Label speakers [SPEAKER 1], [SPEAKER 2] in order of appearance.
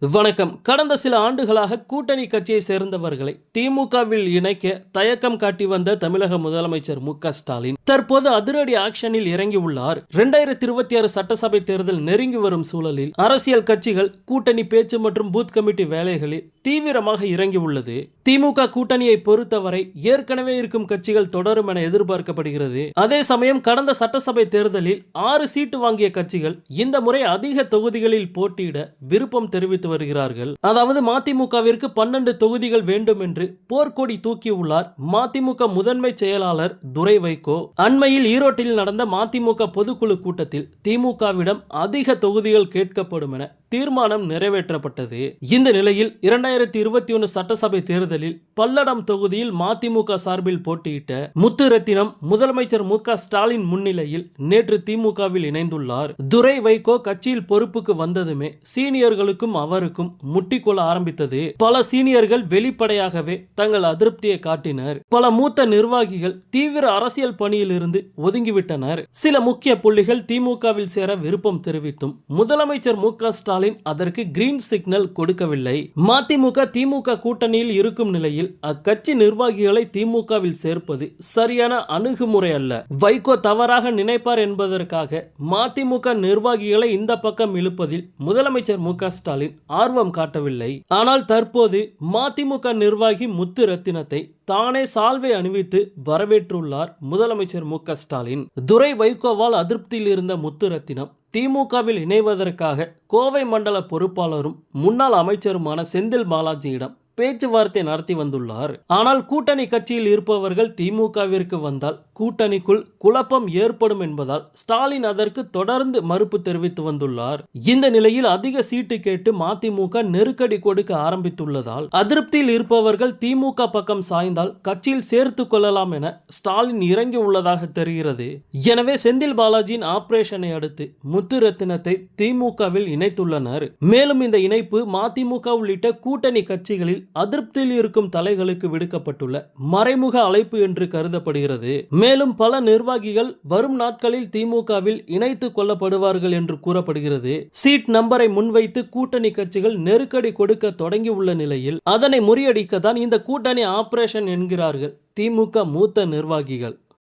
[SPEAKER 1] வணக்கம். கடந்த சில ஆண்டுகளாக கூட்டணி கட்சியை சேர்ந்தவர்களை திமுகவில் இணைக்க தயக்கம் காட்டி வந்த தமிழக முதலமைச்சர் மு.க.ஸ்டாலின் தற்போது அதிரடி ஆக்ஷனில் இறங்கியுள்ளார். 2026 சட்டசபை தேர்தல் நெருங்கி வரும் சூழலில் அரசியல் கட்சிகள் கூட்டணி பேச்சு மற்றும் பூத் கமிட்டி வேலைகளில் தீவிரமாக இறங்கியுள்ளது. திமுக கூட்டணியை பொறுத்தவரை ஏற்கனவே இருக்கும் கட்சிகள் தொடரும் என எதிர்பார்க்கப்படுகிறது. அதே சமயம் கடந்த சட்டசபை தேர்தலில் 6 சீட்டு வாங்கிய கட்சிகள் இந்த முறை அதிக தொகுதிகளில் போட்டியிட விருப்பம் தெரிவித்து வருகிறார்கள். அதாவது மதிமுகவிற்கு 12 தொகுதிகள் வேண்டும் என்று போர்க்கொடி தூக்கியுள்ளார் மதிமுக முதன்மை செயலாளர் துரை வைகோ. அண்மையில் ஈரோட்டில் நடந்த மதிமுக பொதுக்குழு கூட்டத்தில் திமுகவிடம் அதிக தொகுதிகள் கேட்கப்படும் என தீர்மானம் நிறைவேற்றப்பட்டது. இந்த நிலையில் 2021 சட்டசபை தேர்தலில் பல்லடம் தொகுதியில் மதிமுக சார்பில் போட்டியிட்ட முத்துரத்தினம் முதலமைச்சர் மு.க.ஸ்டாலின் முன்னிலையில் நேற்று திமுகவில் இணைந்துள்ளார். துரை வைகோ கட்சியில் பொறுப்புக்கு வந்ததுமே சீனியர்களுக்கும் அவருக்கும் முட்டிக்கொள்ள ஆரம்பித்தது. பல சீனியர்கள் வெளிப்படையாகவே தங்கள் அதிருப்தியை காட்டினர். பல மூத்த நிர்வாகிகள் தீவிர அரசியல் பணியில் இருந்து ஒதுங்கிவிட்டனர். சில முக்கிய புள்ளிகள் திமுகவில் சேர விருப்பம் தெரிவித்தும் முதலமைச்சர் மு.க.ஸ்டாலின் அதற்கு கிரீன் சிக்னல் கொடுக்கவில்லை. மதிமுக திமுக கூட்டணியில் இருக்கும் நிலையில் அக்கட்சி நிர்வாகிகளை திமுகவில் சேர்ப்பது சரியான அணுகுமுறை அல்ல. வைகோ தவறாக நினைப்பார் என்பதற்காக மதிமுக நிர்வாகிகளை இந்த பக்கம் இழுப்பதில் முதலமைச்சர் மு.க.ஸ்டாலின் ஆர்வம் காட்டவில்லை. ஆனால் தற்போது மதிமுக நிர்வாகி முத்துரத்தினத்தை தானே சால்வை அணிவித்து வரவேற்றுள்ளார் முதலமைச்சர் மு.க.ஸ்டாலின். துரை வைகோவால் அதிருப்தியில் இருந்த முத்துரத்தினம் திமுகவில் இணைவதற்காக கோவை மண்டல பொறுப்பாளரும் முன்னாள் அமைச்சருமான செந்தில் பாலாஜியிடம் பேச்சுவார்த்தை நடத்தி வந்துள்ளார். ஆனால் கூட்டணி கட்சியில் இருப்பவர்கள் திமுகவிற்கு வந்தால் கூட்டணிக்குள் குழப்பம் ஏற்படும் என்பதால் ஸ்டாலின் அதற்கு தொடர்ந்து மறுப்பு தெரிவித்து வந்துள்ளார். இந்த நிலையில் அதிக சீட்டு கேட்டு மதிமுக நெருக்கடி கொடுக்க ஆரம்பித்துள்ளதால் அதிருப்தியில் இருப்பவர்கள் திமுக பக்கம் சாய்ந்தால் கட்சியில் சேர்த்து கொள்ளலாம் என ஸ்டாலின் இறங்கி உள்ளதாக தெரிகிறது. எனவே செந்தில் பாலாஜியின் ஆபரேஷனை அடுத்து முத்துரத்தினத்தை திமுகவில் இணைத்துள்ளனர். மேலும் இந்த இணைப்பு மதிமுக உள்ளிட்ட கூட்டணி கட்சிகளில் அதிருப்தியில் இருக்கும் தலைகளுக்கு விடுக்கப்பட்டுள்ள மறைமுக அழைப்பு என்று கருதப்படுகிறது. மேலும் பல நிர்வாகிகள் வரும் நாட்களில் திமுகவில் இணைத்துக் கொள்ளப்படுவார்கள் என்று கூறப்படுகிறது. சீட் நம்பரை முன்வைத்து கூட்டணி கட்சிகள் நெருக்கடி கொடுக்க தொடங்கியுள்ள நிலையில் அதனை முறியடிக்க தான் இந்த கூட்டணி ஆபரேஷன் என்கிறார்கள் திமுக மூத்த நிர்வாகிகள்.